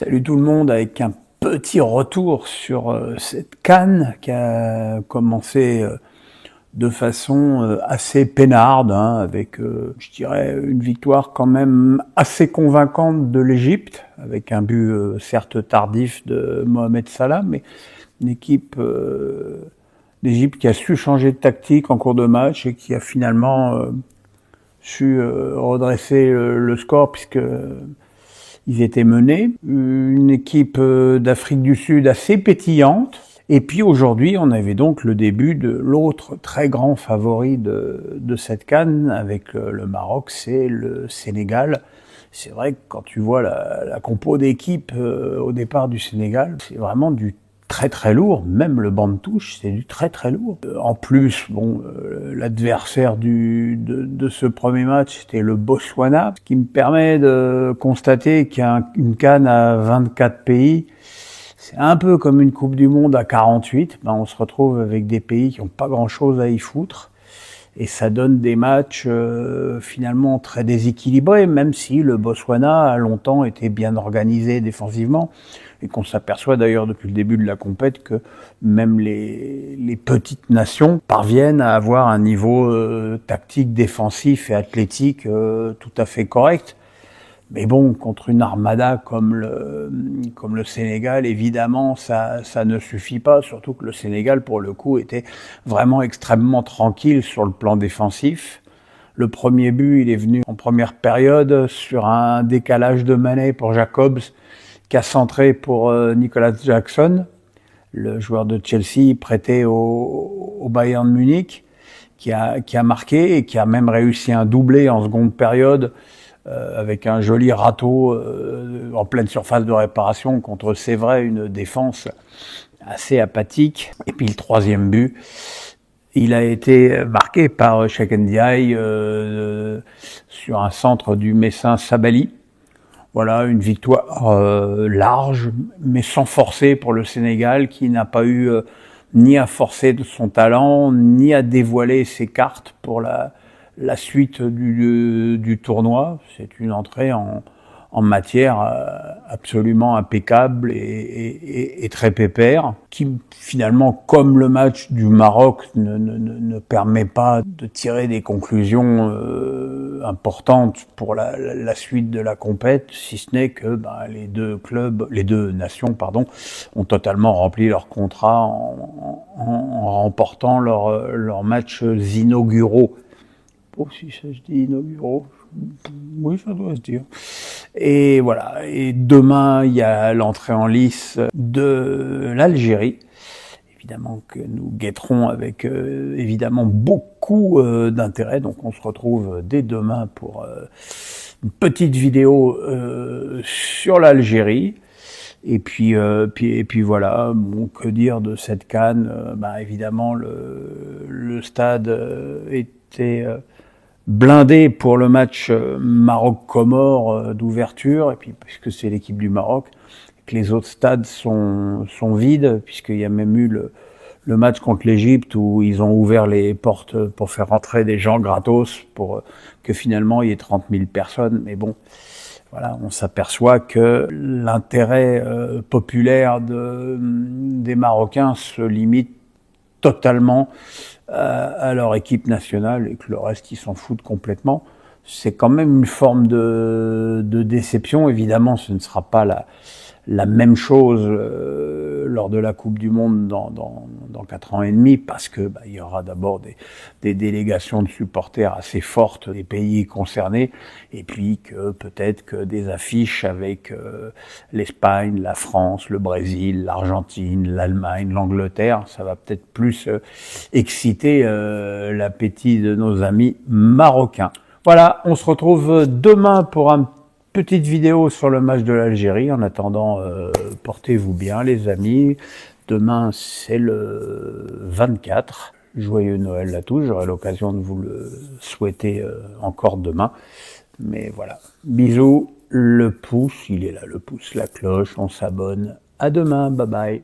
Salut tout le monde, avec un petit retour sur cette CAN qui a commencé de façon assez peinarde, hein, avec, je dirais, une victoire quand même assez convaincante de l'Égypte, avec un but certes tardif de Mohamed Salah, mais une équipe d'Égypte qui a su changer de tactique en cours de match et qui a finalement su redresser le score, puisque ils étaient menés. Une équipe d'Afrique du Sud assez pétillante. Et puis aujourd'hui, on avait donc le début de l'autre très grand favori de cette CAN avec le Maroc, c'est le Sénégal. C'est vrai que quand tu vois la compo d'équipe au départ du Sénégal, c'est vraiment du très très lourd, même le banc de touche, c'est du très très lourd. En plus, bon, l'adversaire de ce premier match, c'était le Botswana, ce qui me permet de constater qu'il y a une CAN à 24 pays. C'est un peu comme une Coupe du Monde à 48, ben on se retrouve avec des pays qui n'ont pas grand-chose à y foutre. Et ça donne des matchs finalement très déséquilibrés, même si le Botswana a longtemps été bien organisé défensivement, et qu'on s'aperçoit d'ailleurs depuis le début de la compète que même les petites nations parviennent à avoir un niveau tactique, défensif et athlétique tout à fait correct. Mais bon, contre une armada comme le Sénégal, évidemment, ça ne suffit pas, surtout que le Sénégal, pour le coup, était vraiment extrêmement tranquille sur le plan défensif. Le premier but, il est venu en première période sur un décalage de Mané pour Jacobs, qui a centré pour Nicolas Jackson, le joueur de Chelsea prêté au Bayern Munich, qui a marqué et qui a même réussi un doublé en seconde période, avec un joli râteau en pleine surface de réparation contre, c'est vrai, une défense assez apathique. Et puis le troisième but, il a été marqué par Cheikh Ndiaye sur un centre du Messin Sabali. Voilà, une victoire large, mais sans forcer pour le Sénégal, qui n'a pas eu ni à forcer de son talent, ni à dévoiler ses cartes pour la suite du tournoi. C'est une entrée en matière absolument impeccable et très pépère, qui finalement, comme le match du Maroc, ne permet pas de tirer des conclusions importantes pour la suite de la compète, si ce n'est que les deux nations, ont totalement rempli leur contrat en remportant leurs matchs inauguraux. Oh, si ça se dit inauguraux, oui, ça doit se dire. Et voilà. Et demain, il y a l'entrée en lice de l'Algérie, évidemment que nous guetterons avec évidemment beaucoup d'intérêt. Donc, on se retrouve dès demain pour une petite vidéo sur l'Algérie. Et puis voilà. Bon, que dire de cette CAN? Évidemment, le stade était blindé pour le match Maroc-Comores d'ouverture, et puis puisque c'est l'équipe du Maroc, et que les autres stades sont vides, puisqu'il y a même eu le match contre l'Égypte où ils ont ouvert les portes pour faire rentrer des gens gratos, pour que finalement il y ait 30 000 personnes. Mais bon, voilà, on s'aperçoit que l'intérêt populaire des Marocains se limite totalement à leur équipe nationale, et que le reste, ils s'en foutent complètement. C'est quand même une forme de déception. Évidemment, ce ne sera pas la même chose lors de la Coupe du Monde dans 4 ans et demi, parce que il y aura d'abord des délégations de supporters assez fortes des pays concernés, et puis que peut-être que des affiches avec l'Espagne, la France, le Brésil, l'Argentine, l'Allemagne, l'Angleterre, ça va peut-être plus exciter l'appétit de nos amis marocains. Voilà, on se retrouve demain pour une petite vidéo sur le match de l'Algérie. En attendant, portez-vous bien les amis. Demain, c'est le 24. Joyeux Noël à tous. J'aurai l'occasion de vous le souhaiter encore demain. Mais voilà, bisous. Le pouce, il est là, le pouce, la cloche, on s'abonne. À demain, bye bye.